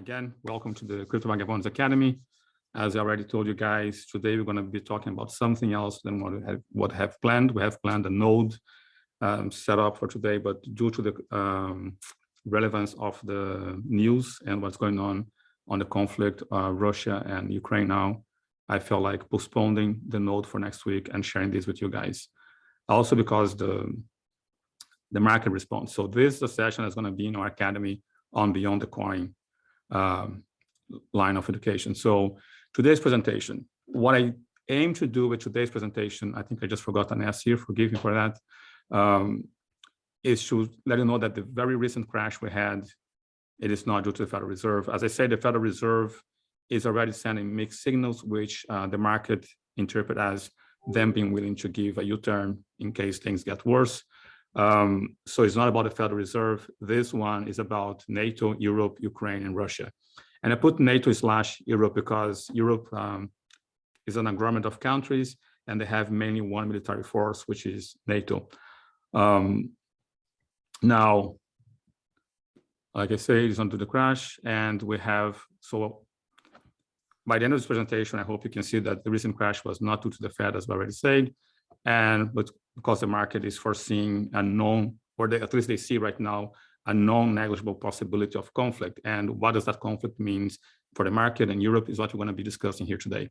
Again, welcome to the Crypto Vagabonds Academy. As I already told you guys, today we're going to be talking about something else than what we have planned. We have planned a node set up for today, but due to the relevance of the news and what's going on the conflict, Russia and Ukraine now, I felt like postponing the node for next week and sharing this with you guys. Also because the market response. So this is a session that's going to be in our academy on Beyond the Coin line of education. So today's presentation, what I aim to do with today's presentation, I think I just forgot an S here, forgive me for that, is to let you know that the very recent crash we had, it is not due to the Federal Reserve. As I said, the Federal Reserve is already sending mixed signals, which the market interpret as them being willing to give a U-turn in case things get worse. So it's not about the Federal Reserve. This one is about NATO, Europe, Ukraine, and Russia. And I put NATO/Europe because Europe is an agglomerative of countries, and they have mainly one military force, which is NATO. Now, like I say, it's onto the crash, and we have, so by the end of this presentation, I hope you can see that the recent crash was not due to the Fed, as I already said, but because the market is foreseeing a known, or at least they see right now, a non-negligible possibility of conflict. And what does that conflict mean for the market and Europe is what we're going to be discussing here today.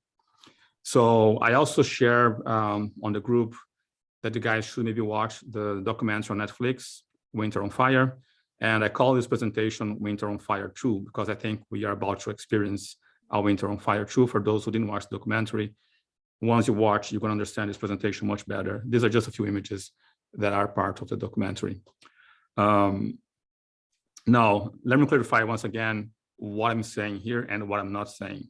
So I also share on the group that you guys should maybe watch the documentary on Netflix, Winter on Fire. And I call this presentation Winter on Fire 2, because I think we are about to experience a Winter on Fire 2. For those who didn't watch the documentary, once you watch, you can understand this presentation much better. These are just a few images that are part of the documentary. Now, let me clarify once again what I'm saying here and what I'm not saying.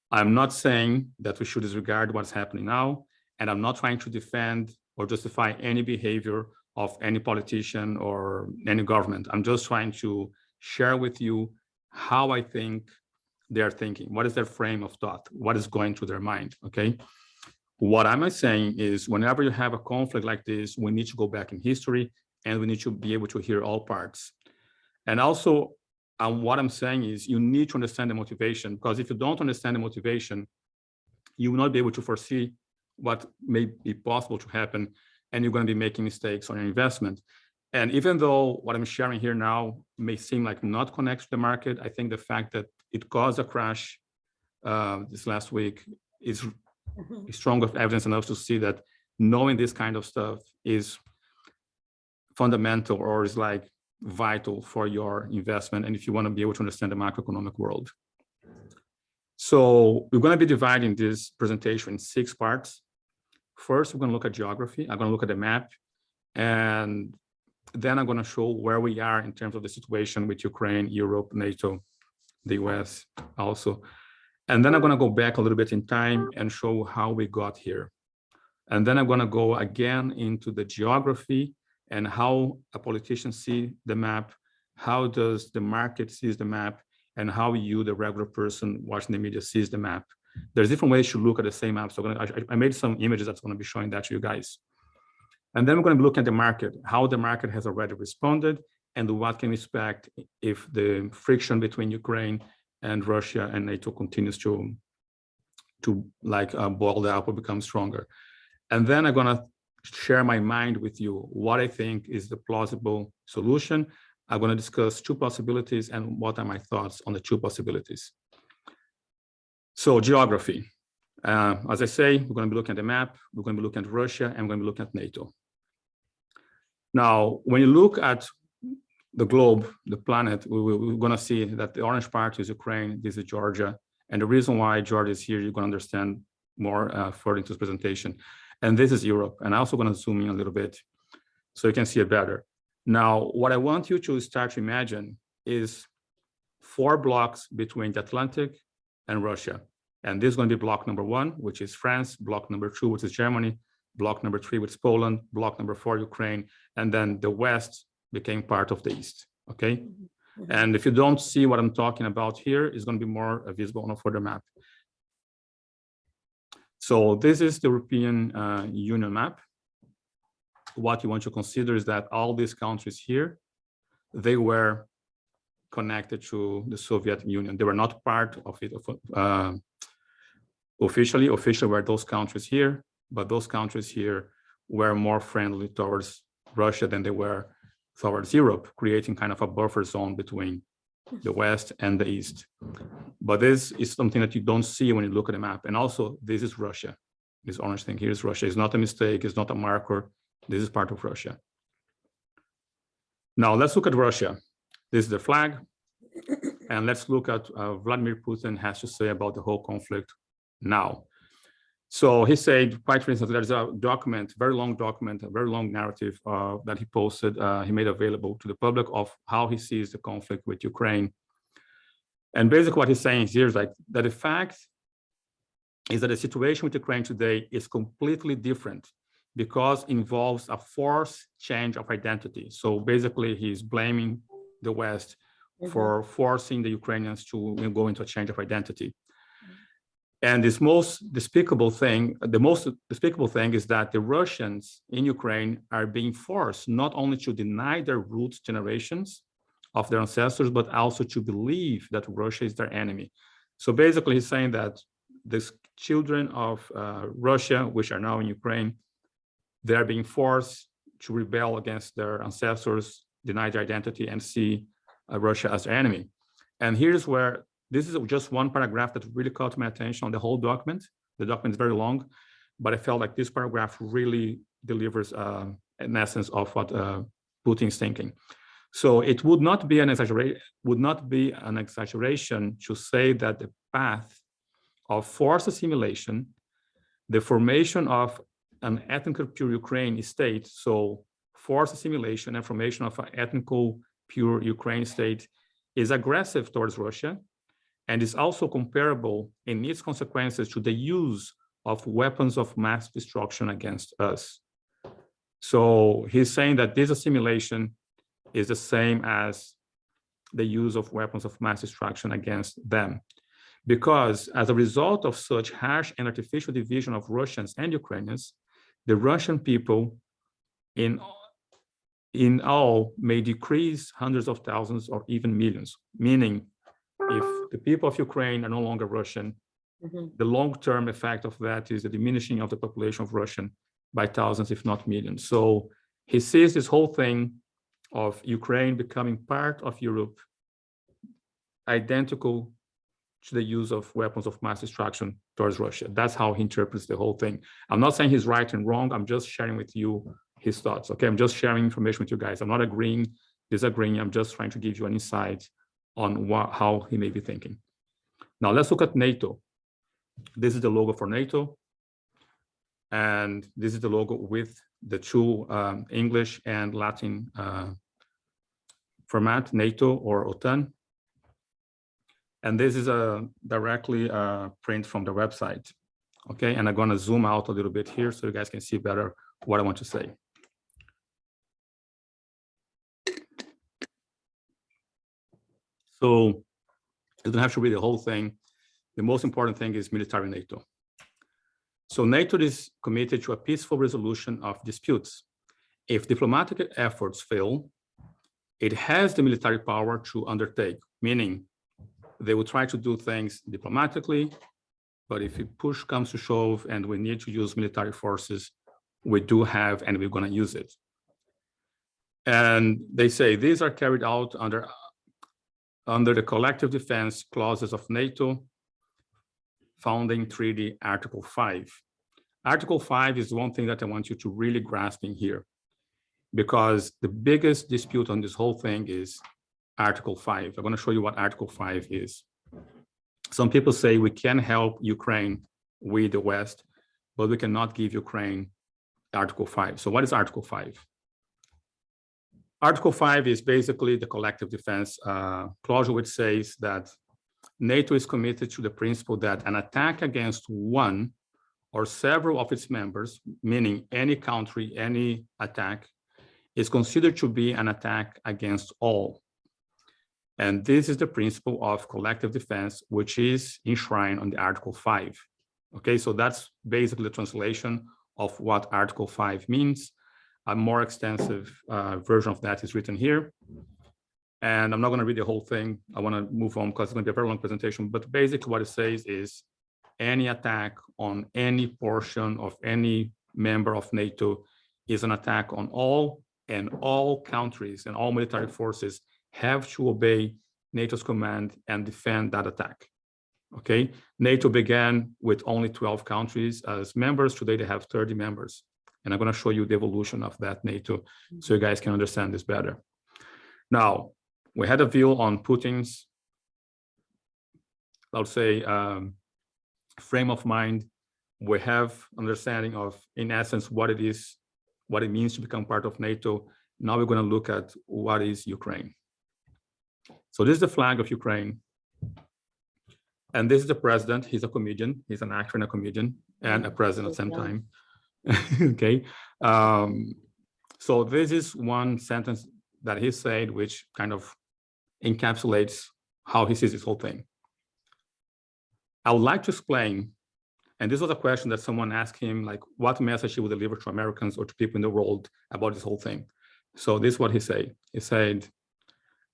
I'm not saying that we should disregard what's happening now, and I'm not trying to defend or justify any behavior of any politician or any government. I'm just trying to share with you how I think they're thinking. What is their frame of thought? What is going through their mind, okay? What I'm saying is whenever you have a conflict like this, we need to go back in history and we need to be able to hear all parts. And also, what I'm saying is you need to understand the motivation, because if you don't understand the motivation, you will not be able to foresee what may be possible to happen, and you're going to be making mistakes on your investment. And even though what I'm sharing here now may seem like not connected to the market, I think the fact that it caused a crash this last week is strong evidence enough to see that knowing this kind of stuff is fundamental, or is like vital for your investment, and if you want to be able to understand the macroeconomic world. So we're going to be dividing this presentation in 6 parts. First, we're going to look at geography. I'm going to look at the map, and then I'm going to show where we are in terms of the situation with Ukraine, Europe, NATO, the US also. And then I'm going to go back a little bit in time and show how we got here. And then I'm going to go again into the geography and how a politician sees the map, how does the market sees the map, and how you, the regular person watching the media, sees the map. There's different ways to look at the same map. So I made some images that's going to be showing that to you guys. And then we're going to look at the market, how the market has already responded, and what can we expect if the friction between Ukraine and Russia and NATO continues to boil up or become stronger. And then I'm going to share my mind with you, what I think is the plausible solution. I'm going to discuss 2 possibilities and what are my thoughts on the 2 possibilities. So geography, as I say, we're going to be looking at the map, we're going to be looking at Russia, and we're going to be looking at NATO. Now, when you look at the globe, the planet, we're going to see that the orange part is Ukraine, this is Georgia. And the reason why Georgia is here, you're going to understand more further into this presentation. And this is Europe. And I'm also going to zoom in a little bit so you can see it better. Now, what I want you to start to imagine is 4 blocks between the Atlantic and Russia. And this is going to be block number 1, which is France, block number 2, which is Germany, block number 3, which is Poland, block number 4, Ukraine, and then the West became part of the East, okay? And if you don't see what I'm talking about here, it's going to be more visible on a further map. So this is the European Union map. What you want to consider is that all these countries here, they were connected to the Soviet Union. They were not part of it officially. Officially were those countries here, but those countries here were more friendly towards Russia than they were towards Europe, creating kind of a buffer zone between the West and the East. But this is something that you don't see when you look at the map. And also, this is Russia. This orange thing here is Russia. It's not a mistake. It's not a marker. This is part of Russia. Now, let's look at Russia. This is the flag. And let's look at Vladimir Putin has to say about the whole conflict now. So he said, quite for instance, there's a document, very long document, a very long narrative that he posted, he made available to the public of how he sees the conflict with Ukraine. And basically what he's saying here is like that the fact is that the situation with Ukraine today is completely different because it involves a forced change of identity. So basically he's blaming the West for forcing the Ukrainians to go into a change of identity. And this most despicable thing, the most despicable thing is that the Russians in Ukraine are being forced not only to deny their roots generations of their ancestors, but also to believe that Russia is their enemy. So basically he's saying that the children of Russia, which are now in Ukraine, they're being forced to rebel against their ancestors, deny their identity, and see Russia as their enemy. And here's where, this is just one paragraph that really caught my attention on the whole document. The document is very long, but I felt like this paragraph really delivers an essence of what Putin is thinking. So it would not be an exaggeration to say that the path of forced assimilation, the formation of an ethnically pure Ukraine state, so forced assimilation and formation of an ethnically pure Ukraine state is aggressive towards Russia, and is also comparable in its consequences to the use of weapons of mass destruction against us. So he's saying that this assimilation is the same as the use of weapons of mass destruction against them. Because as a result of such harsh and artificial division of Russians and Ukrainians, the Russian people in all may decrease hundreds of thousands or even millions, meaning if the people of Ukraine are no longer Russian, the long-term effect of that is the diminishing of the population of Russian by thousands, if not millions. So he sees this whole thing of Ukraine becoming part of Europe, identical to the use of weapons of mass destruction towards Russia. That's how he interprets the whole thing. I'm not saying he's right and wrong. I'm just sharing with you his thoughts. Okay, I'm just sharing information with you guys. I'm not agreeing, disagreeing. I'm just trying to give you an insight on how he may be thinking. Now let's look at NATO. This is the logo for NATO. And this is the logo with the two English and Latin format, NATO or OTAN. And this is a directly print from the website. Okay, and I'm gonna zoom out a little bit here so you guys can see better what I want to say. So you don't have to read the whole thing. The most important thing is military NATO. So NATO is committed to a peaceful resolution of disputes. If diplomatic efforts fail, it has the military power to undertake, meaning they will try to do things diplomatically, but if push comes to shove and we need to use military forces, we do have and we're going to use it. And they say these are carried out under the collective defense clauses of NATO, founding treaty Article 5. Article 5 is one thing that I want you to really grasp in here, because the biggest dispute on this whole thing is Article 5. I'm going to show you what Article 5 is. Some people say we can help Ukraine, we the West, but we cannot give Ukraine Article 5. So what is Article 5? Article 5 is basically the collective defense clause, which says that NATO is committed to the principle that an attack against one or several of its members, meaning any country, any attack, is considered to be an attack against all. And this is the principle of collective defense, which is enshrined on the Article 5. Okay, so that's basically the translation of what Article 5 means. A more extensive version of that is written here. And I'm not going to read the whole thing. I want to move on because it's going to be a very long presentation. But basically what it says is any attack on any portion of any member of NATO is an attack on all, and all countries and all military forces have to obey NATO's command and defend that attack. Okay, NATO began with only 12 countries as members. Today they have 30 members. And I'm going to show you the evolution of that NATO so you guys can understand this better. Now, we had a view on Putin's, I would say, frame of mind. We have understanding of, in essence, what it is, what it means to become part of NATO. Now we're going to look at what is Ukraine. So this is the flag of Ukraine. And this is the president. He's a comedian. He's an actor and a comedian and a president at the same time. Okay. So this is one sentence that he said, which kind of encapsulates how he sees this whole thing. I would like to explain, and this was a question that someone asked him, like what message he would deliver to Americans or to people in the world about this whole thing. So this is what he said. He said,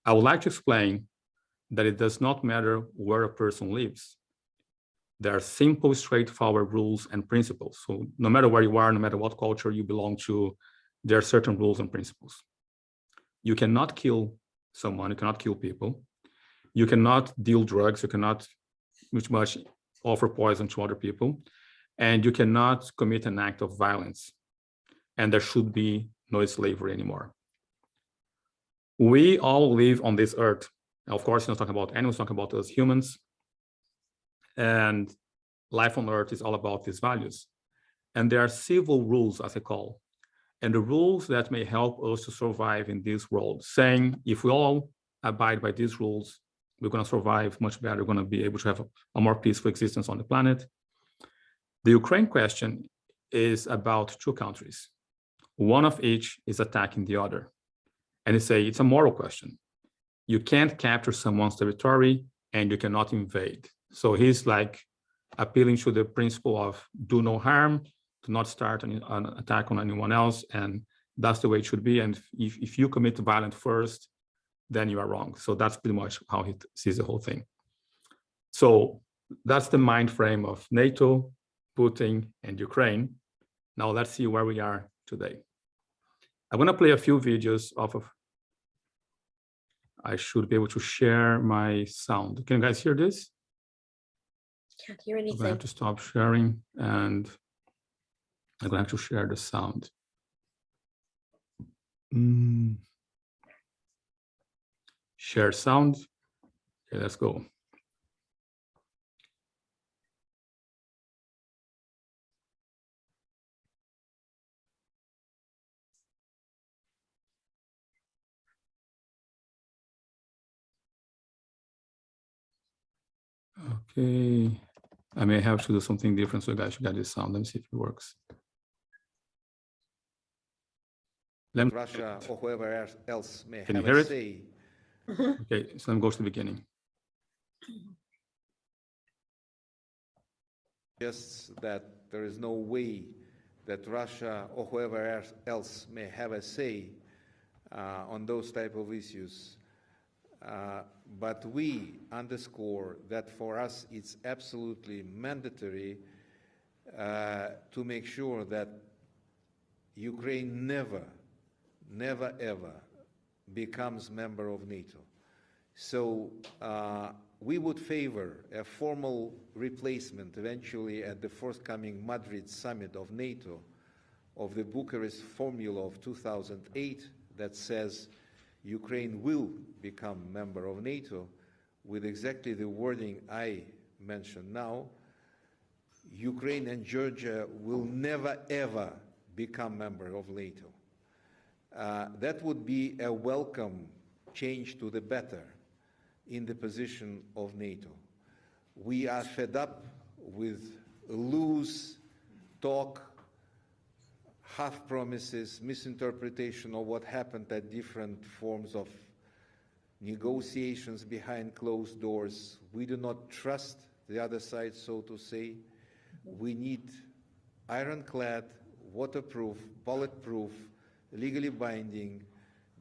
I would like to explain that it does not matter where a person lives. There are simple, straightforward rules and principles. So no matter where you are, no matter what culture you belong to, there are certain rules and principles. You cannot kill someone, you cannot kill people. You cannot deal drugs, you cannot much offer poison to other people, and you cannot commit an act of violence. And there should be no slavery anymore. We all live on this earth. Of course, he's not talking about animals, talking about us humans. And life on earth is all about these values. And there are civil rules, as I call, and the rules that may help us to survive in this world, saying if we all abide by these rules, we're going to survive much better. We're going to be able to have a more peaceful existence on the planet. The Ukraine question is about two countries. One of each is attacking the other. And they say it's a moral question. You can't capture someone's territory and you cannot invade. So he's like appealing to the principle of do no harm, do not start an attack on anyone else. And that's the way it should be. And if you commit violence first, then you are wrong. So that's pretty much how he sees the whole thing. So that's the mind frame of NATO, Putin, and Ukraine. Now let's see where we are today. I'm going to play a few videos off of, I should be able to share my sound. Can you guys hear this? Can't hear anything. I'm going to have to stop sharing and I'm going to have to share the sound. Share sound. Okay, let's go. Okay, I may have to do something different so you guys should get this sound. Let me see if it works. Russia or whoever else may Can you have hear a it? say. Okay, so let me go to the beginning. Just that there is no way that Russia or whoever else may have a say on those type of issues. But we underscore that for us it's absolutely mandatory to make sure that Ukraine never ever becomes member of NATO. So we would favor a formal replacement eventually at the forthcoming Madrid summit of NATO of the Bucharest formula of 2008 that says Ukraine will become member of NATO with exactly the wording I mentioned now. Ukraine and Georgia will never ever become member of NATO. That would be a welcome change to the better in the position of NATO. We are fed up with loose talk, half promises, misinterpretation of what happened at different forms of negotiations behind closed doors. We do not trust the other side, so to say. We need ironclad, waterproof, bulletproof, legally binding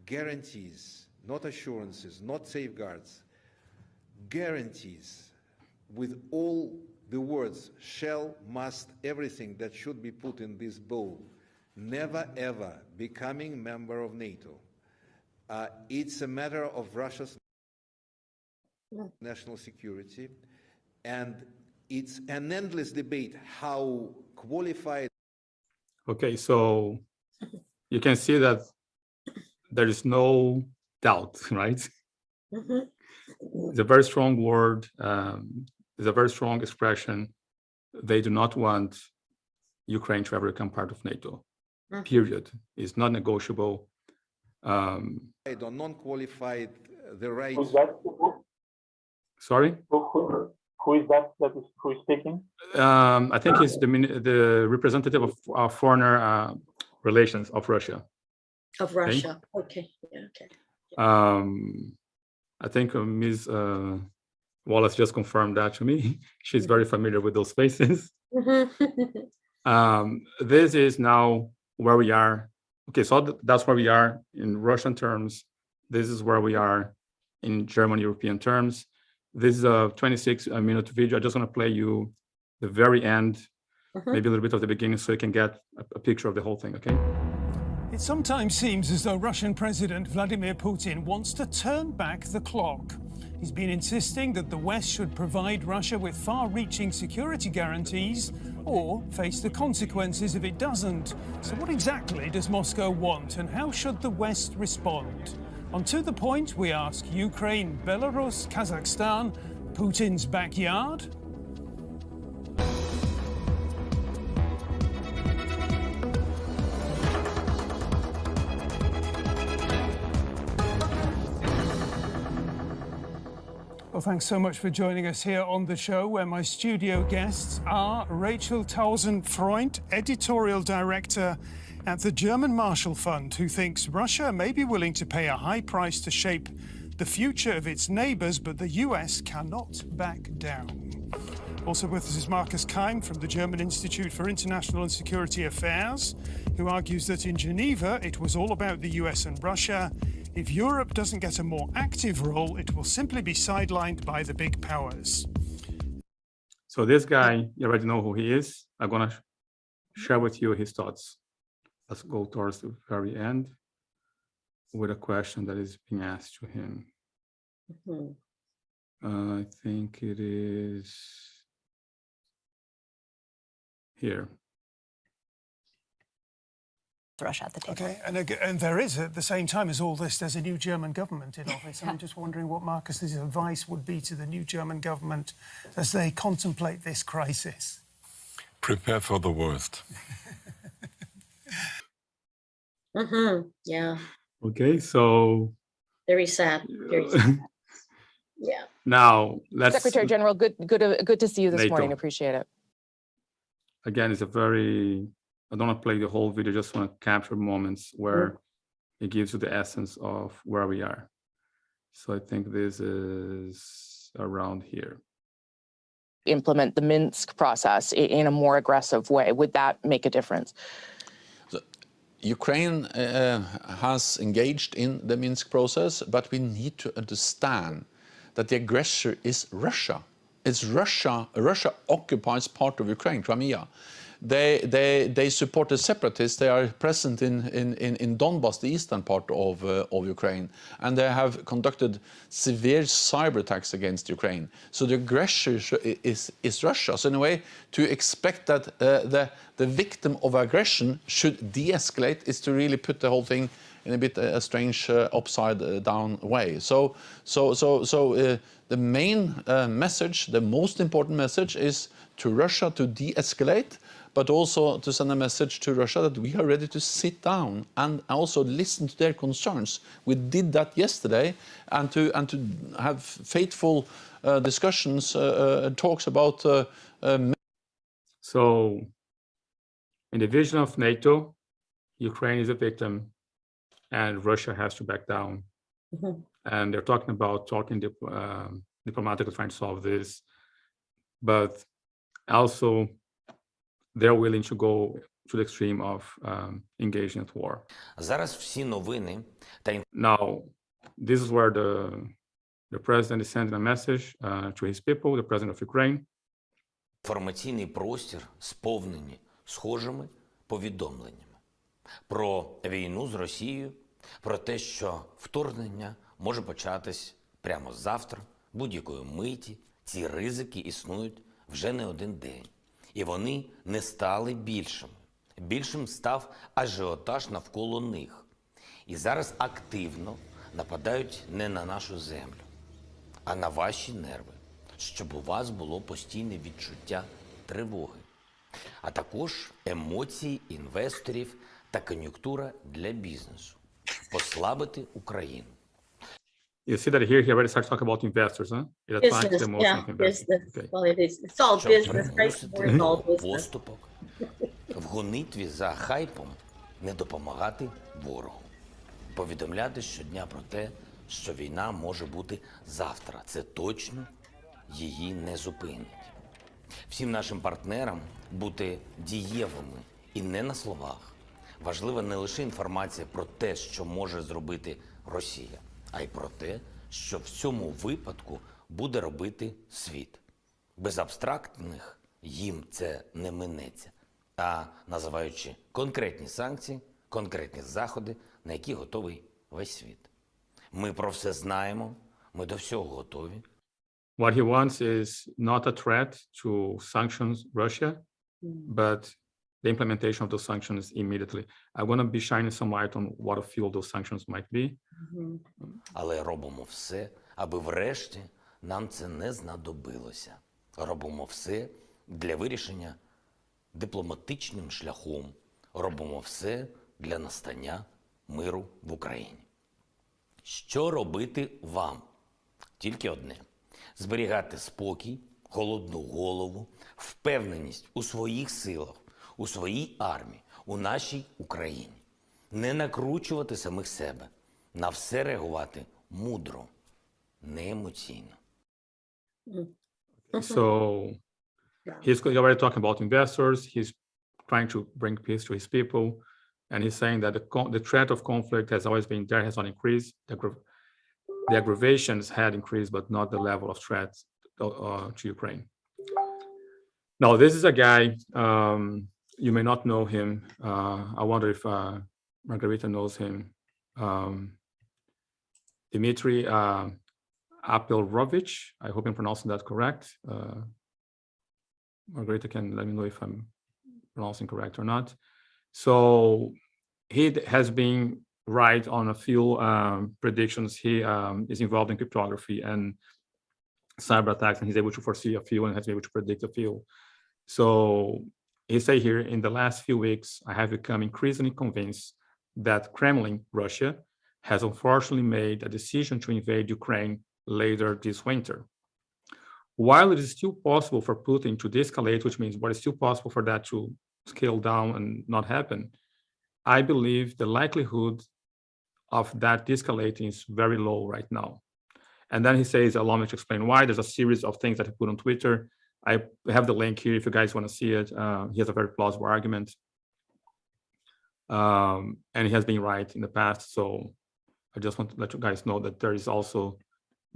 guarantees not assurances, not safeguards, guarantees with all the words shall, must, everything that should be put in this bowl, never ever becoming member of NATO. It's a matter of Russia's national security, and it's an endless debate how qualified. Okay, so you can see that there is no doubt, right? It's a very strong word. It's a very strong expression. They do not want Ukraine to ever become part of NATO. Period. It's not negotiable. Or non-qualified, the right. Who's that? Sorry? Who is that? Who is speaking? I think it's the representative of foreign relations of Russia. Of Russia. Okay. Yeah, okay. I think Ms. Wallace just confirmed that to me. She's very familiar with those spaces. This is now where we are. Okay, so that's where we are in Russian terms. This is where we are in German European terms. This is a 26-minute video. I just want to play you the very end, maybe a little bit of the beginning, so you can get a picture of the whole thing, okay? It sometimes seems as though Russian President Vladimir Putin wants to turn back the clock. He's been insisting that the West should provide Russia with far-reaching security guarantees or face the consequences if it doesn't. So what exactly does Moscow want, and how should the West respond? On To The Point, we ask Ukraine, Belarus, Kazakhstan, Putin's backyard? Well, thanks so much for joining us here on the show, where my studio guests are Rachel Tausend-Freund, editorial director at the German Marshall Fund, who thinks Russia may be willing to pay a high price to shape the future of its neighbours, but the US cannot back down. Also with us is Marcus Keim from the German Institute for International and Security Affairs, who argues that in Geneva it was all about the US and Russia. If Europe doesn't get a more active role, it will simply be sidelined by the big powers. So this guy, you already know who he is. I'm going to share with you his thoughts. Let's go towards the very end with a question that is being asked to him. I think it is here. Russia at the table. Okay, and there is, at the same time as all this, there's a new German government in office. I'm just wondering what Marcus's advice would be to the new German government as they contemplate this crisis. Prepare for the worst. Yeah. Okay, so Very sad. Very sad. Yeah. now let's. Secretary General, good to see you this NATO. morning. Appreciate it. Again, it's a very. I don't want to play the whole video. Just want to capture moments where it gives you the essence of where we are. So I think this is around here. Implement the Minsk process in a more aggressive way. Would that make a difference? Ukraine has engaged in the Minsk process, but we need to understand that the aggressor is Russia. It's Russia. Russia occupies part of Ukraine, Crimea. They support the separatists. They are present in Donbas, the eastern part of Ukraine, and they have conducted severe cyber attacks against Ukraine. So the aggressor is Russia. So in a way, to expect that the victim of aggression should de-escalate is to really put the whole thing in a bit a strange upside down way. So the main message, the most important message, is to Russia to de-escalate, but also to send a message to Russia that we are ready to sit down and also listen to their concerns. We did that yesterday, and to have faithful discussions, talks about. So, in the vision of NATO, Ukraine is a victim, and Russia has to back down. And they're talking about diplomatically trying to solve this, but also they're willing to go to the extreme of engaging at war. Зараз всі новини та Now, This is where the president is sending a message to his people, the president of Ukraine. Інформаційний простір сповнені схожими повідомленнями про війну з Росією, про те, що вторгнення може початись прямо завтра, будь-якої миті. Ці ризики існують вже не один день. І вони не стали більшими. Більшим став ажіотаж навколо них. І зараз активно нападають не на нашу землю, а на ваші нерви, щоб у вас було постійне відчуття тривоги, а також емоції інвесторів та кон'юнктура для бізнесу. Послабити Україну. You see that here he already starts talking about investors, huh? It attracts Business, the emotion yeah, of investors. business. Okay. Well, it's all Щоб business, right? примусити It's all до business. поступок, в гонитві за хайпом не допомагати ворогу. Повідомляти щодня про те, що війна може бути завтра. Це точно її не зупинить. Всім нашим партнерам бути дієвими і не на словах. Важлива не лише інформація про те, що може зробити Росія, а й про те, що в цьому випадку буде робити світ. Без абстрактних їм це не минеться, а називаючи конкретні санкції, конкретні заходи, на які готовий весь світ. Ми про все знаємо, ми до всього готові. What he wants is not a threat to sanctions Russia, but the implementation of those sanctions immediately. I'm going to be shining some light on what a few of those sanctions might be. Але робимо все, аби врешті нам це не знадобилося. Робимо все для вирішення дипломатичним шляхом. Робимо все для настання миру в Україні. Що робити вам? Тільки одне. Зберігати спокій, холодну голову, впевненість у своїх силах, у своїй армії, у нашій Україні. Не накручувати самих себе. На все реагувати мудро, не емоційно. So he's already talking about investors. He's trying to bring peace to his people. And he's saying that the threat of conflict has always been there, has not increased. The aggravations had increased, but not the level of threat to Ukraine. Now, this is a guy, you may not know him. I wonder if Margarita knows him. Dmitry Apelrovich. I hope I'm pronouncing that correct. Margarita can let me know if I'm pronouncing correct or not. So he has been right on a few predictions. He is involved in cryptography and cyber attacks, and he's able to foresee a few and has been able to predict a few. So he say here, in the last few weeks, I have become increasingly convinced that Kremlin, Russia, has unfortunately made a decision to invade Ukraine later this winter. While it is still possible for Putin to de-escalate, which means what is still possible for that to scale down and not happen, I believe the likelihood of that de-escalating is very low right now. And then he says, allow me to explain why. There's a series of things that he put on Twitter. I have the link here if you guys want to see it. He has a very plausible argument. And he has been right in the past. So I just want to let you guys know that there is also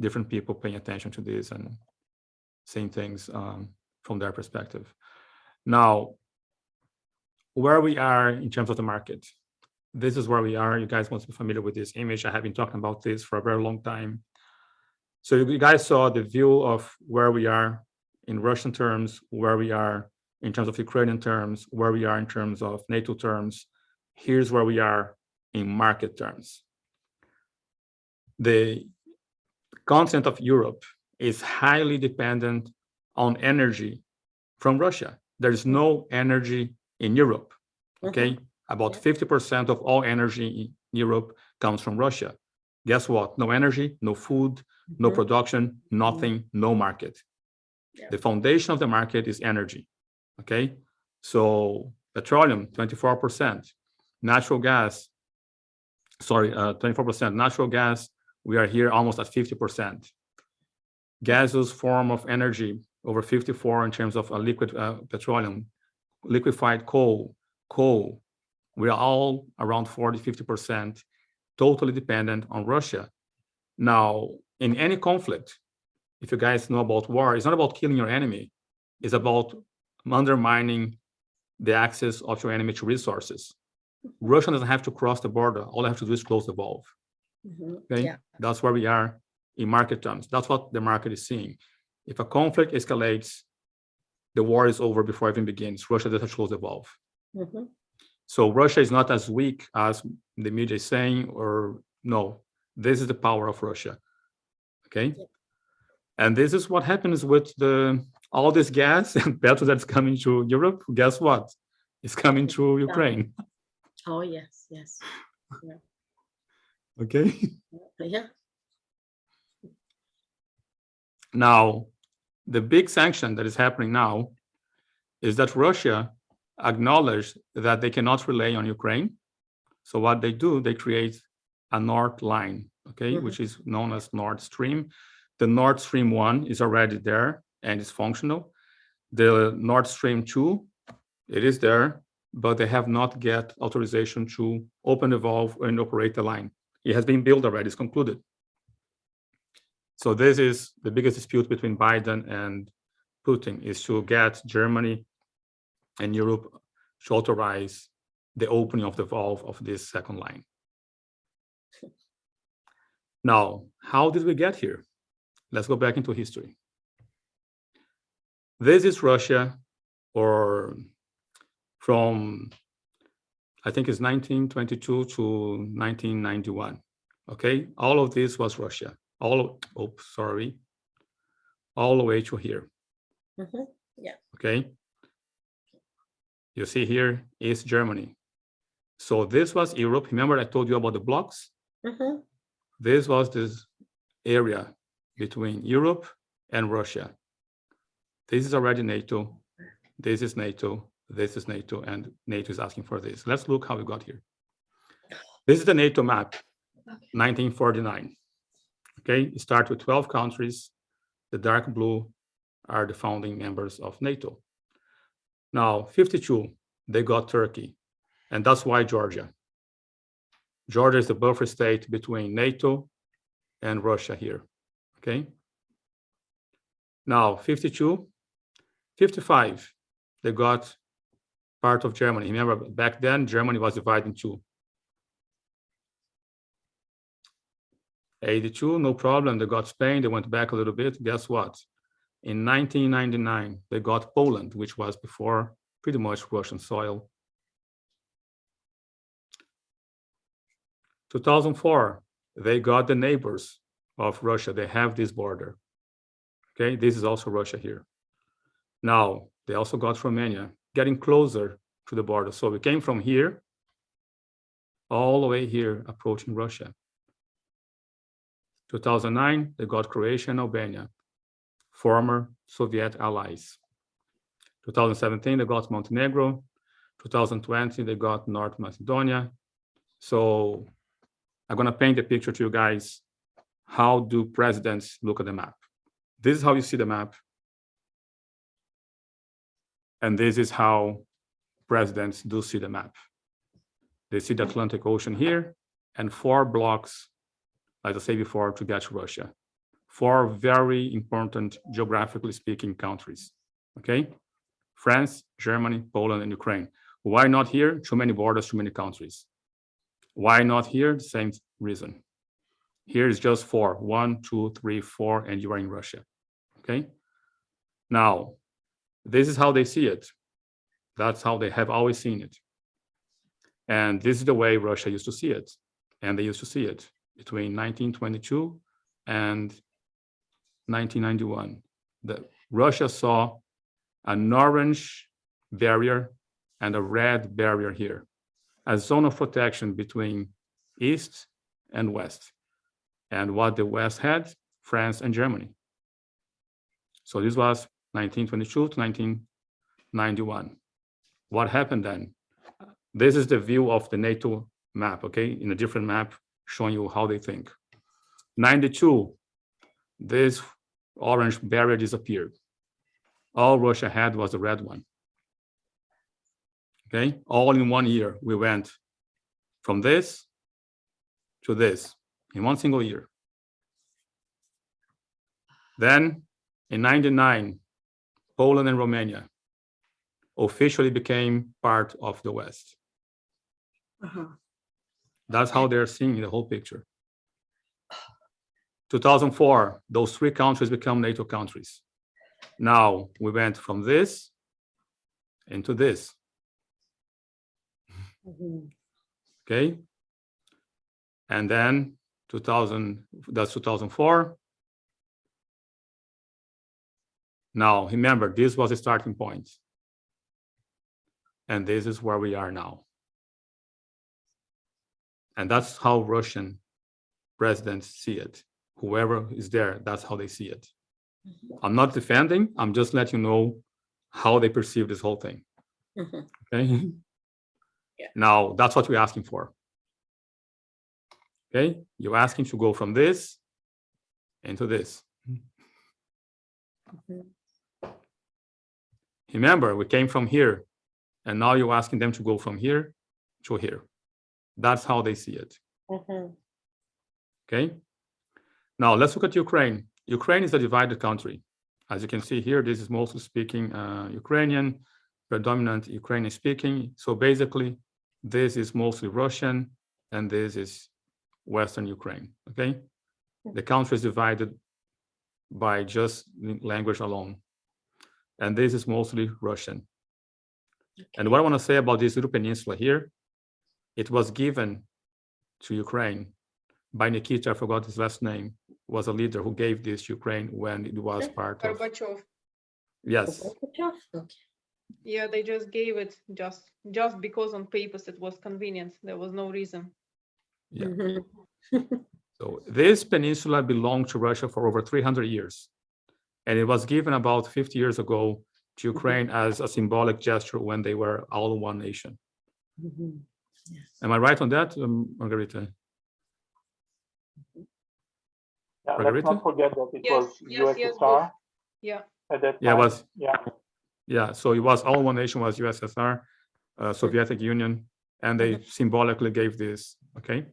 different people paying attention to this and saying things from their perspective. Now, where we are in terms of the market. This is where we are. You guys must be familiar with this image. I have been talking about this for a very long time. So you guys saw the view of where we are in Russian terms, where we are in terms of Ukrainian terms, where we are in terms of NATO terms. Here's where we are in market terms. The continent of Europe is highly dependent on energy from Russia. There is no energy in Europe, okay? About 50% of all energy in Europe comes from Russia. Guess what? No energy, no food, no production, nothing, no market. Yeah. The foundation of the market is energy, okay? So petroleum, 24%. Natural gas, 24%. Natural gas, we are here almost at 50%. Gaseous form of energy, over 54 in terms of a liquid petroleum. Liquefied coal, we are all around 40, 50%, totally dependent on Russia. Now, in any conflict, if you guys know about war, it's not about killing your enemy. It's about undermining the access of your enemy to resources. Russia doesn't have to cross the border. All they have to do is close the valve. Okay, Yeah. that's where we are in market terms. That's what the market is seeing. If a conflict escalates, the war is over before it even begins. Russia doesn't have to close the valve. So Russia is not as weak as the media is saying, or no, this is the power of Russia. Okay, and this is what happens with all this gas and petrol that's coming to Europe. Guess what? It's coming through Ukraine. Oh, yes, yes. Yeah. Okay. Yeah. Now, the big sanction that is happening now is that Russia acknowledged that they cannot rely on Ukraine. So what they do, they create a North line, okay, which is known as Nord Stream. The Nord Stream 1 is already there and is functional. The Nord Stream 2, it is there, but they have not get authorization to open the valve and operate the line. It has been built already, it's concluded. So this is the biggest dispute between Biden and Putin, is to get Germany and Europe to authorize the opening of the valve of this second line. Now, how did we get here? Let's go back into history. This is Russia, or from, I think it's 1922 to 1991. Okay, all of this was Russia. All the way to here. Yeah. Okay. You see here is Germany. So this was Europe. Remember I told you about the blocks? This was this area between Europe and Russia. This is already NATO. This is NATO. This is NATO, and NATO is asking for this. Let's look how we got here. This is the NATO map, 1949. Okay, it starts with 12 countries. The dark blue are the founding members of NATO. Now, 52, they got Turkey, and that's why Georgia. Georgia is the buffer state between NATO and Russia here, okay? Now, 52, 55, they got part of Germany. Remember, back then, Germany was divided in two. 82, no problem, they got Spain, they went back a little bit. Guess what? In 1999, they got Poland, which was before pretty much Russian soil. 2004, they got the neighbors of Russia. They have this border. Okay, this is also Russia here. Now, they also got Romania, getting closer to the border. So we came from here, all the way here, approaching Russia. 2009, they got Croatia and Albania, former Soviet allies. 2017, they got Montenegro. 2020, they got North Macedonia. So I'm gonna paint the picture to you guys. How do presidents look at the map? This is how you see the map. And this is how presidents do see the map. They see the Atlantic Ocean here and 4 blocks, as I said before, to get to Russia. 4 very important, geographically speaking, countries, okay? France, Germany, Poland, and Ukraine. Why not here? Too many borders, too many countries. Why not here? The same reason. Here is just 4, 1, 2, 3, 4, and you are in Russia, okay? Now, this is how they see it. That's how they have always seen it. And this is the way Russia used to see it. And they used to see it between 1922 and 1991. Russia saw an orange barrier and a red barrier here, a zone of protection between East and West. And what the West had, France and Germany. So this was 1922 to 1991. What happened then? This is the view of the NATO map, okay? In a different map, showing you how they think. 92, this orange barrier disappeared. All Russia had was the red one. Okay, all in 1 year, we went from this to this in 1 single year. Then in 99, Poland and Romania officially became part of the West. That's how they're seeing the whole picture. 2004, those three countries become NATO countries. Now we went from this into this. Okay. And then 2004. Now remember, this was a starting point. And this is where we are now. And that's how Russian presidents see it. Whoever is there, that's how they see it. I'm not defending, I'm just letting you know how they perceive this whole thing. Okay. Yeah. Now that's what we're asking for. Okay, you're asking to go from this into this. Remember, we came from here, and now you're asking them to go from here to here. That's how they see it. Okay. Now let's look at Ukraine. Ukraine is a divided country. As you can see here, this is mostly speaking Ukrainian, predominant Ukrainian speaking. So basically, this is mostly Russian, and this is Western Ukraine. Okay. The country is divided by just language alone. And this is mostly Russian. And what I want to say about this little peninsula here, it was given to Ukraine by Nikita, I forgot his last name, was a leader who gave this to Ukraine when it was part of. Gorbachev. Yes. Yeah, they just gave it just because on papers it was convenient. There was no reason. Yeah. So this peninsula belonged to Russia for over 300 years. And it was given about 50 years ago to Ukraine as a symbolic gesture when they were all one nation. Am I right on that, Margarita? Yeah, let's Margarita? not forget that it Yes, was yes, yes, USSR Yeah. at that time. Yeah, it was. Yeah. Yeah, so it was all one nation was USSR, Soviet Union, and they symbolically gave this, okay?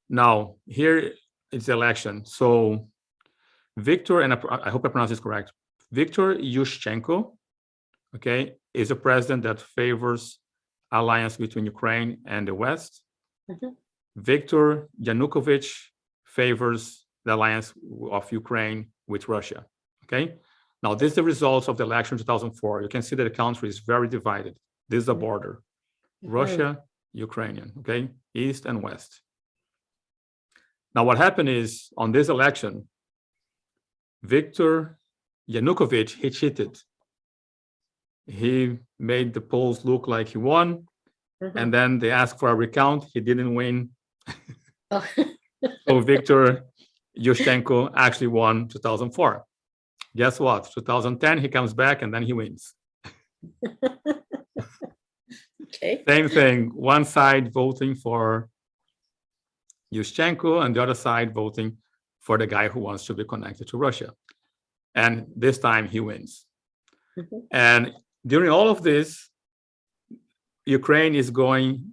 Now, here is the election. So Viktor, and I hope I pronounce this correct, Viktor Yushchenko, okay, is a president that favors alliance between Ukraine and the West. Viktor Yanukovych favors the alliance of Ukraine with Russia, okay? Now, this is the results of the election in 2004. You can see that the country is very divided. This is a border, Russia, Ukrainian, okay? East and West. Now, what happened is, on this election, Viktor Yanukovych, he cheated. He made the polls look like he won, and then they asked for a recount. He didn't win. So Viktor Yushchenko actually won 2004. Guess what? 2010, he comes back and then he wins. Okay. Same thing, one side voting for Yushchenko and the other side voting for the guy who wants to be connected to Russia. And this time he wins. And during all of this, Ukraine is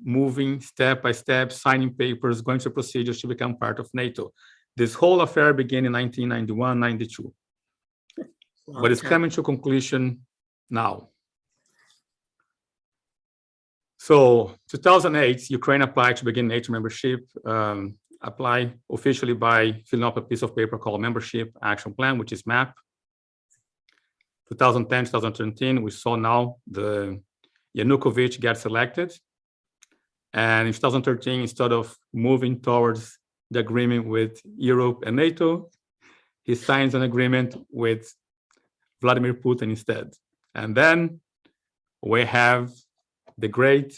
moving step by step, signing papers, going through procedures to become part of NATO. This whole affair began in 1991, 92. But it's coming to conclusion now. So 2008, Ukraine applied to begin NATO membership, apply officially by filling up a piece of paper called Membership Action Plan, which is MAP. 2010, 2013, we saw now the Yanukovych gets elected. And in 2013, instead of moving towards the agreement with Europe and NATO, he signs an agreement with Vladimir Putin instead. And then we have the great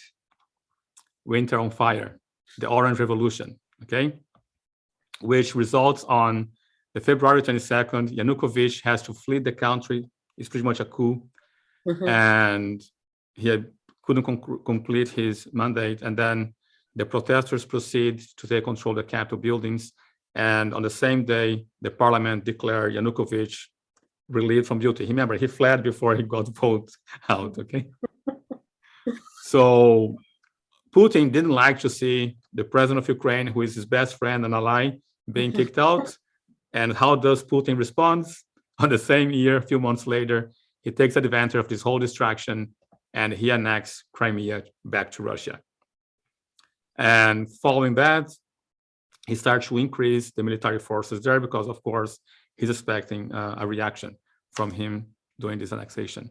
winter on fire, the Orange Revolution, okay? Which results on the February 22nd, Yanukovych has to flee the country. It's pretty much a coup. And he couldn't complete his mandate. And then the protesters proceed to take control of the Capitol buildings. And on the same day, the parliament declared Yanukovych relieved from duty. Remember, he fled before he got voted out, okay? So Putin didn't like to see the president of Ukraine, who is his best friend and ally, being kicked out. And how does Putin respond? On the same year, a few months later, he takes advantage of this whole distraction and he annexes Crimea back to Russia. And following that, he starts to increase the military forces there because, of course, he's expecting a reaction from him doing this annexation.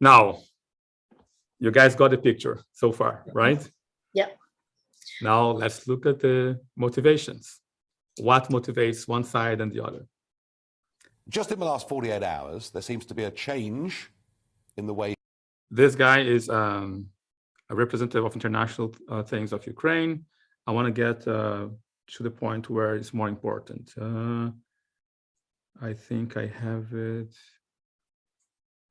Now, you guys got the picture so far, right? Yep. Now let's look at the motivations. What motivates one side and the other? Just in the last 48 hours, there seems to be a change in the way. This guy is a representative of international things of Ukraine. I want to get to the point where it's more important. I think I have it.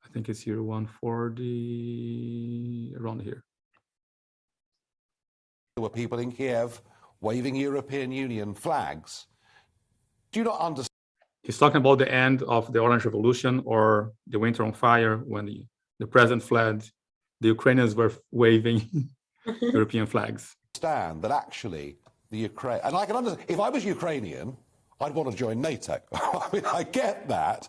I think it's here 140, around here. There were people in Kiev waving European Union flags. Do you not understand? He's talking about the end of the Orange Revolution or the Winter on Fire when the president fled. The Ukrainians were waving European flags. That actually the Ukraine, and I can understand, if I was Ukrainian, I'd want to join NATO. I mean, I get that.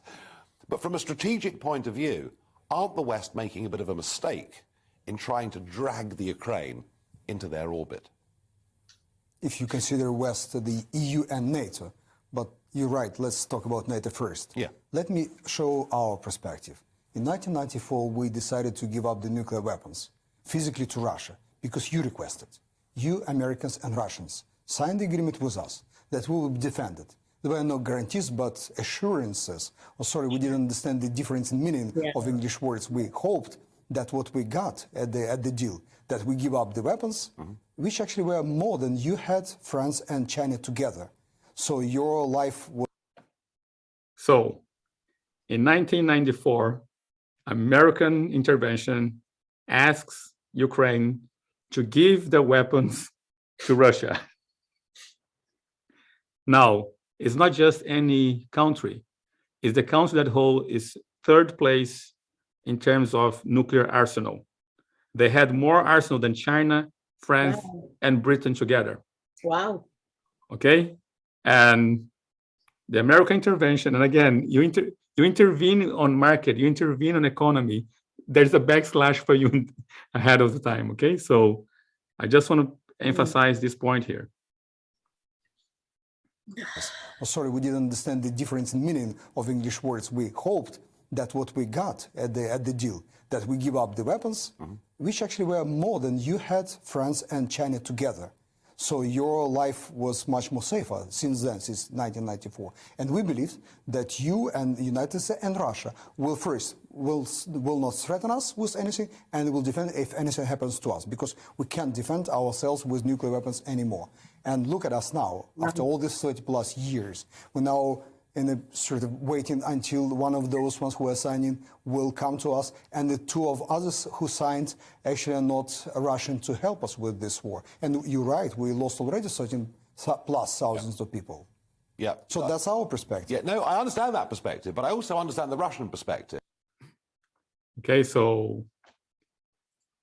But from a strategic point of view, aren't the West making a bit of a mistake in trying to drag the Ukraine into their orbit? If you consider West, the EU and NATO, but you're right, let's talk about NATO first. Yeah. Let me show our perspective. In 1994, we decided to give up the nuclear weapons physically to Russia because you requested. You, Americans and Russians, signed the agreement with us that we will be defended. There were no guarantees, but assurances. Oh, sorry, we didn't understand the difference in meaning of English words. We hoped that what we got at the deal, that we give up the weapons, which actually were more than you had France and China together. So your life was... So, in 1994, American intervention asks Ukraine to give the weapons to Russia. Now, it's not just any country. It's the country that is third place in terms of nuclear arsenal. They had more arsenal than China, France, and Britain together. Wow. Okay? And the American intervention, and again, you intervene on market, you intervene on economy, there's a backslash for you ahead of the time, okay? So I just want to emphasize this point here. Oh, sorry, we didn't understand the difference in meaning of English words. We hoped that what we got at the deal, that we give up the weapons, which actually were more than you had France and China together. So your life was much more safer since then, since 1994. And we believe that you and the United States and Russia will not threaten us with anything and will defend if anything happens to us, because we can't defend ourselves with nuclear weapons anymore. And look at us now, after all these 30 plus years, we're now in a sort of waiting until one of those ones who are signing will come to us, and the two of others who signed actually are not Russian to help us with this war. And you're right, we lost already 13 plus thousands of people. Yeah. So that's our perspective. Yeah, no, I understand that perspective, but I also understand the Russian perspective. Okay, so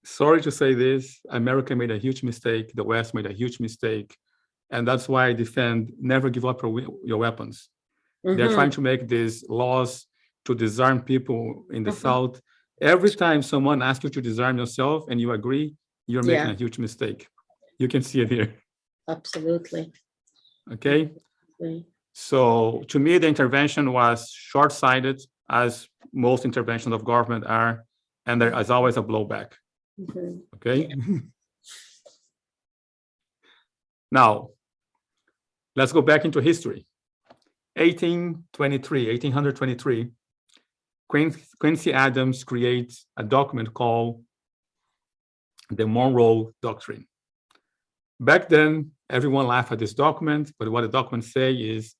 sorry to say this, America made a huge mistake, the West made a huge mistake, and that's why I defend never give up your weapons. They're trying to make these laws to disarm people in the South. Every time someone asks you to disarm yourself and you agree, you're making a huge mistake. You can see it here. Absolutely. Okay? So to me, the intervention was short-sighted, as most interventions of government are, and there is always a blowback. Okay? Now, let's go back into history. 1823, Quincy Adams creates a document called the Monroe Doctrine. Back then, everyone laughed at this document, but what the document says is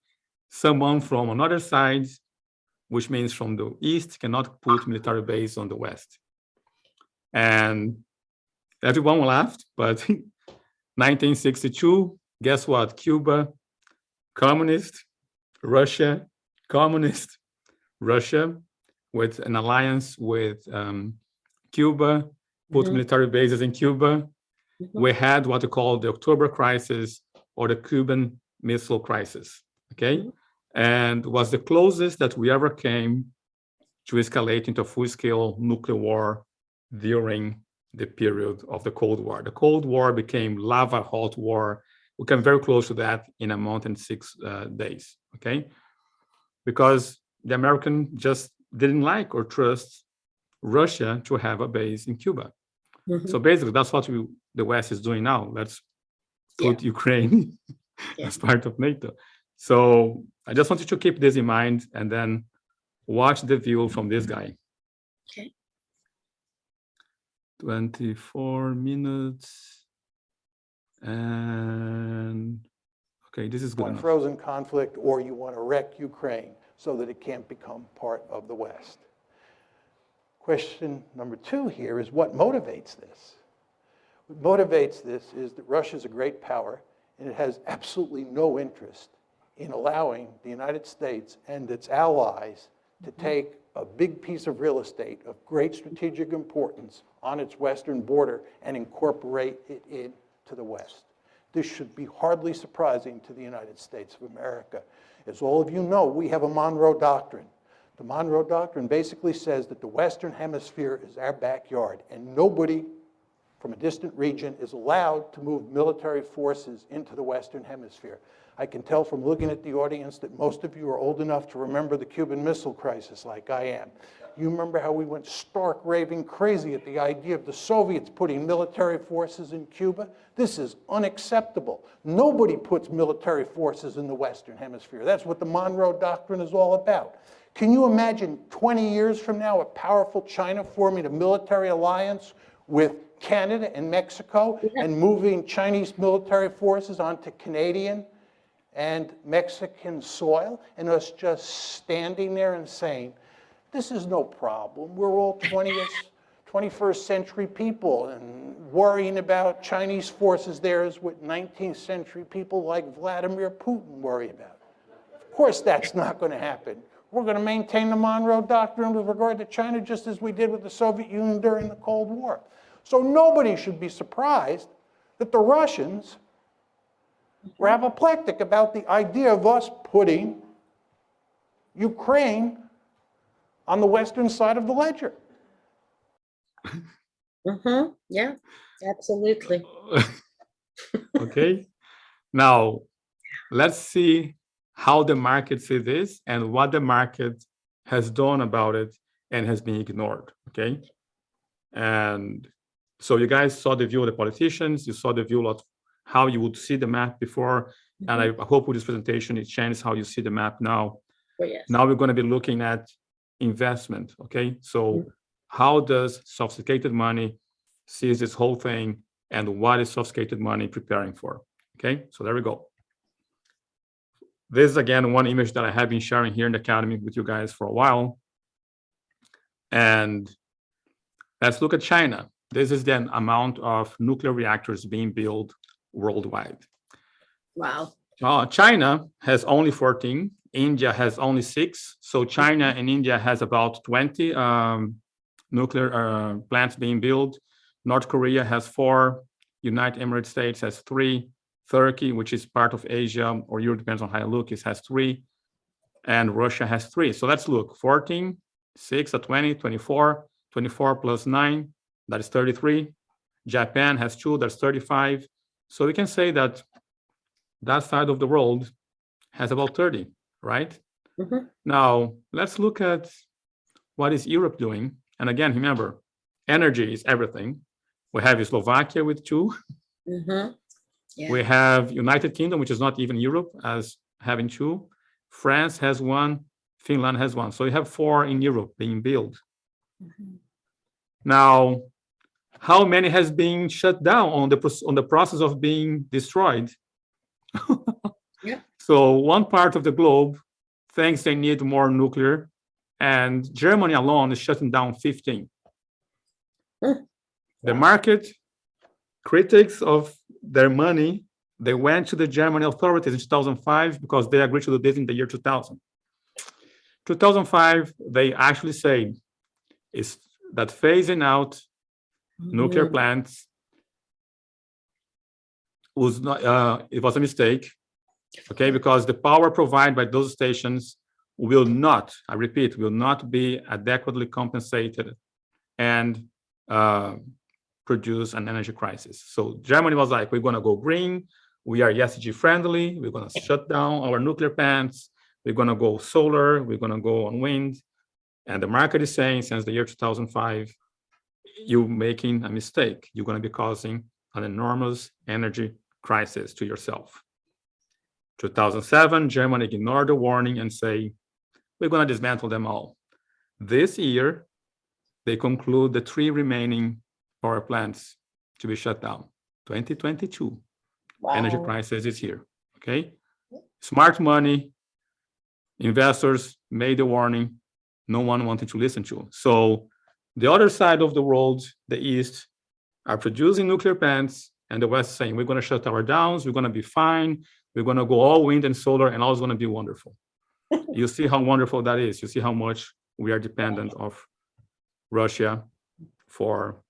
someone from another side, which means from the East, cannot put military base on the West. And everyone laughed, but 1962, guess what? Cuba, communist, Russia, communist, Russia, with an alliance with Cuba, put military bases in Cuba. We had what we call the October crisis or the Cuban Missile Crisis. okay? And was the closest that we ever came to escalate into a full-scale nuclear war during the period of the Cold War. The Cold War became lava hot war. We came very close to that in a month and 6 days, okay? Because the American just didn't like or trust Russia to have a base in Cuba. So basically, that's what the West is doing now. Let's put Ukraine as part of NATO. So I just want you to keep this in mind and then watch the view from this guy. Okay. 24 minutes. And okay, this is good enough. Frozen conflict, or you want to wreck Ukraine so that it can't become part of the West. Question number 2 here is what motivates this? What motivates this is that Russia is a great power, and it has absolutely no interest in allowing the United States and its allies to take a big piece of real estate of great strategic importance on its western border and incorporate it into the West. This should be hardly surprising to the United States of America. As all of you know, we have a Monroe Doctrine. The Monroe Doctrine basically says that the Western Hemisphere is our backyard, and nobody from a distant region is allowed to move military forces into the Western Hemisphere. I can tell from looking at the audience that most of you are old enough to remember the Cuban Missile Crisis like I am. You remember how we went stark raving crazy at the idea of the Soviets putting military forces in Cuba? This is unacceptable. Nobody puts military forces in the Western Hemisphere. That's what the Monroe Doctrine is all about. Can you imagine 20 years from now a powerful China forming a military alliance with Canada and Mexico and moving Chinese military forces onto Canadian and Mexican soil, and us just standing there and saying, this is no problem. We're all 21st century people, and worrying about Chinese forces there is what 19th century people like Vladimir Putin worry about. Of course that's not going to happen. We're going to maintain the Monroe Doctrine with regard to China just as we did with the Soviet Union during the Cold War. So nobody should be surprised that the Russians were apoplectic about the idea of us putting Ukraine on the western side of the ledger. Yeah, absolutely. Okay. Now, let's see how the market sees this and what the market has done about it and has been ignored, okay? And so you guys saw the view of the politicians, you saw the view of how you would see the map before, and I hope with this presentation it changes how you see the map now. Oh, yes. Now we're going to be looking at investment, okay? So how does sophisticated money sees this whole thing, and what is sophisticated money preparing for, okay? So there we go. This is, again, one image that I have been sharing here in the Academy with you guys for a while. And let's look at China. This is the amount of nuclear reactors being built worldwide. Wow. China has only 14. India has only 6. So China and India has about 20 nuclear plants being built. North Korea has 4. United Emirates States has 3. Turkey, which is part of Asia or Europe, depends on how you look, has 3. And Russia has 3. So let's look. 14, 6 at 20, 24. 24 plus 9, that is 33. Japan has 2, that's 35. So we can say that that side of the world has about 30, right? Now, let's look at what is Europe doing. And again, remember, energy is everything. We have Slovakia with 2. Yeah. We have United Kingdom, which is not even Europe, as having 2. France has 1. Finland has 1. So you have 4 in Europe being built. Now, how many has been shut down on the process of being destroyed? Yeah. So one part of the globe thinks they need more nuclear, and Germany alone is shutting down 15. The market critics of their money, they went to the German authorities in 2005 because they agreed to do this in the year 2000. 2005, they actually say is that phasing out nuclear plants was not, it was a mistake, okay? Because the power provided by those stations will not, I repeat, will not be adequately compensated and produce an energy crisis. So Germany was like, we're gonna go green, we are ESG friendly, we're gonna shut down our nuclear plants, we're gonna go solar, we're gonna go on wind. And the market is saying since the year 2005, you're making a mistake. You're gonna be causing an enormous energy crisis to yourself. 2007, Germany ignored the warning and say, we're gonna dismantle them all. This year, they conclude the 3 remaining power plants to be shut down. 2022, Wow. energy crisis is here, okay? Smart money, investors made the warning, no one wanted to listen to. So the other side of the world, the East, are producing nuclear plants, and the West saying, we're gonna shut our downs, we're gonna be fine, we're gonna go all wind and solar, and all is gonna be wonderful. You see how wonderful that is. You see how much we are dependent of Russia for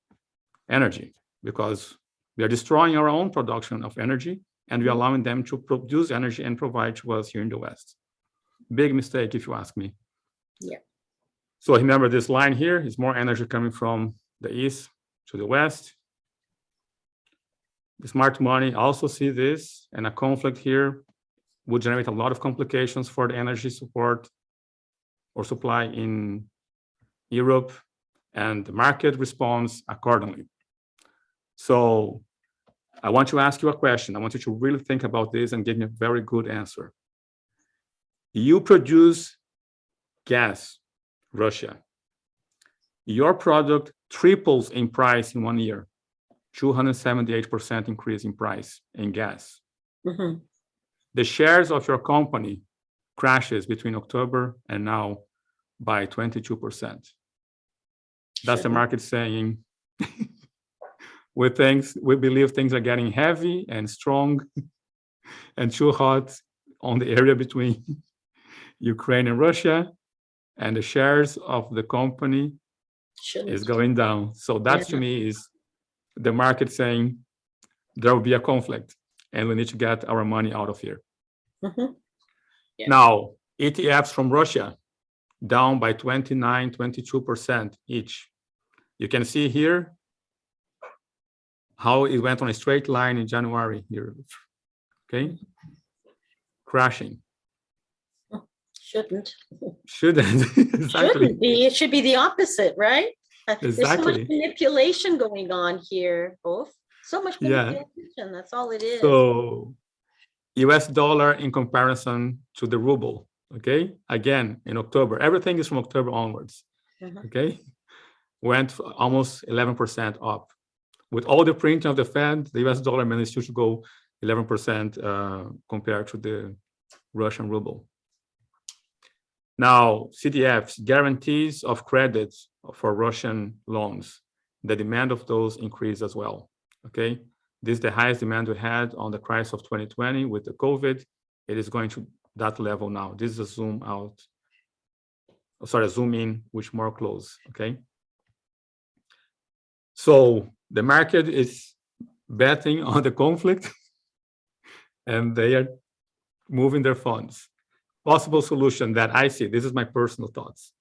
energy, because we are destroying our own production of energy, and we're allowing them to produce energy and provide to us here in the West. Big mistake, if you ask me. Yeah. So remember, this line here is more energy coming from the East to the West. The smart money also see this, and a conflict here would generate a lot of complications for the energy support or supply in Europe, and the market responds accordingly. So I want to ask you a question. I want you to really think about this and give me a very good answer. You produce gas, Russia. Your product triples in price in 1 year, 278% increase in price in gas. Mm-hmm. The shares of your company crashes between October and now by 22%. That's the market saying, we believe things are getting heavy and strong and too hot on the area between Ukraine and Russia, and the shares of the company is going down. So that to me is the market saying there will be a conflict and we need to get our money out of here. Mm-hmm. Yeah. Now, ETFs from Russia down by 29, 22% each. You can see here how it went on a straight line in January here, okay? Crashing. Shouldn't. Exactly. Shouldn't be. It should be the opposite, right? There's so much Exactly. manipulation going on here, both. So much manipulation. That's all it is. So US dollar in comparison to the ruble, okay? Again, in October, everything is from October onwards, okay? Went almost 11% up. With all the printing of the Fed, the US dollar managed to go 11% compared to the Russian ruble. Now, CDFs, guarantees of credit for Russian loans, the demand of those increased as well, okay? This is the highest demand we had on the crisis of 2020 with the COVID. It is going to that level now. This is a zoom out, sorry, a zoom in, which more close, okay? So the market is betting on the conflict and they are moving their funds. Possible solution that I see, this is my personal thoughts.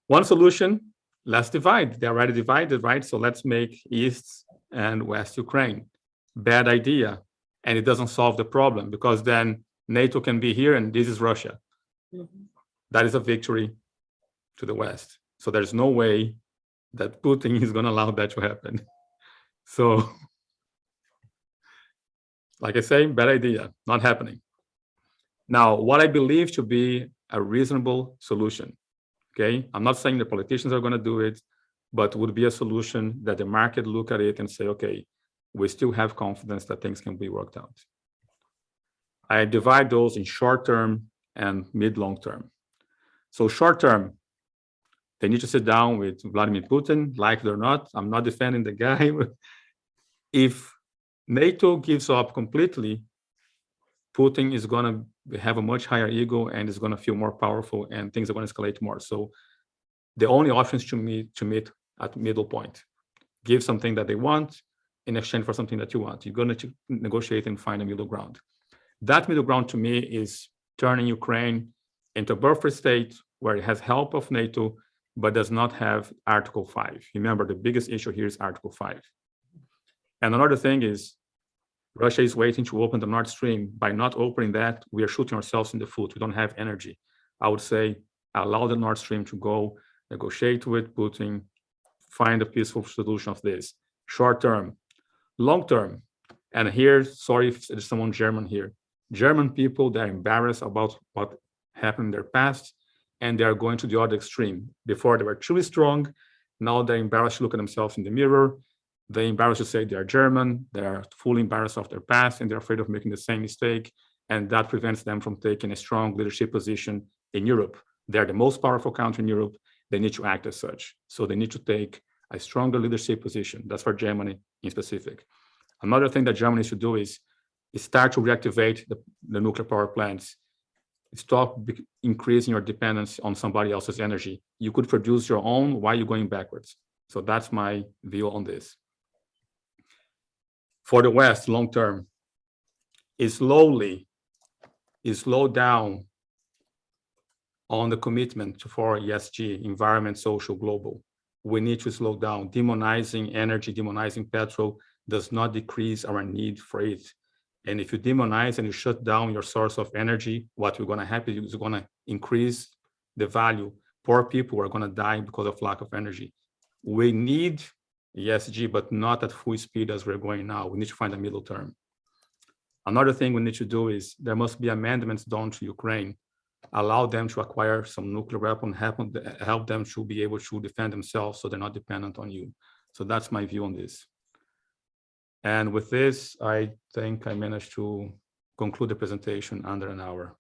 One solution, let's divide. They're already divided, right? So let's make East and West Ukraine. Bad idea. And it doesn't solve the problem because then NATO can be here and this is Russia. That is a victory to the West. So there's no way that Putin is going to allow that to happen. So, like I say, bad idea, not happening. Now, what I believe to be a reasonable solution, okay? I'm not saying the politicians are going to do it, but would be a solution that the market look at it and say, okay, we still have confidence that things can be worked out. I divide those in short term and mid-long term. So short term, they need to sit down with Vladimir Putin, like it or not. I'm not defending the guy. If NATO gives up completely, Putin is going to have a much higher ego and is going to feel more powerful and things are going to escalate more. So the only option is to meet at middle point. Give something that they want in exchange for something that you want. You're going to negotiate and find a middle ground. That middle ground to me is turning Ukraine into a buffer state where it has help of NATO, but does not have Article 5. Remember, the biggest issue here is Article 5. And another thing is, Russia is waiting to open the Nord Stream. By not opening that, we are shooting ourselves in the foot. We don't have energy. I would say, allow the Nord Stream to go, negotiate with Putin, find a peaceful solution of this. Short term. Long term. And here, sorry if there's someone German here. German people, they're embarrassed about what happened in their past, and they're going to the other extreme. Before they were truly strong, now they're embarrassed to look at themselves in the mirror. They're embarrassed to say they're German, they're fully embarrassed of their past, and they're afraid of making the same mistake, and that prevents them from taking a strong leadership position in Europe. They're the most powerful country in Europe. They need to act as such. So they need to take a stronger leadership position. That's for Germany in specific. Another thing that Germany should do is start to reactivate the nuclear power plants. Stop increasing your dependence on somebody else's energy. You could produce your own. Why are you going backwards? So that's my view on this. For the West, long term, slow down on the commitment for ESG, environment, social, global. We need to slow down. Demonizing energy, demonizing petrol does not decrease our need for it. And if you demonize and you shut down your source of energy, what is going to happen is going to increase the value. Poor people are going to die because of lack of energy. We need ESG, but not at full speed as we're going now. We need to find a middle term. Another thing we need to do is there must be amendments done to Ukraine, allow them to acquire some nuclear weapon, help them to be able to defend themselves so they're not dependent on you. So that's my view on this. And with this, I think I managed to conclude the presentation under an hour.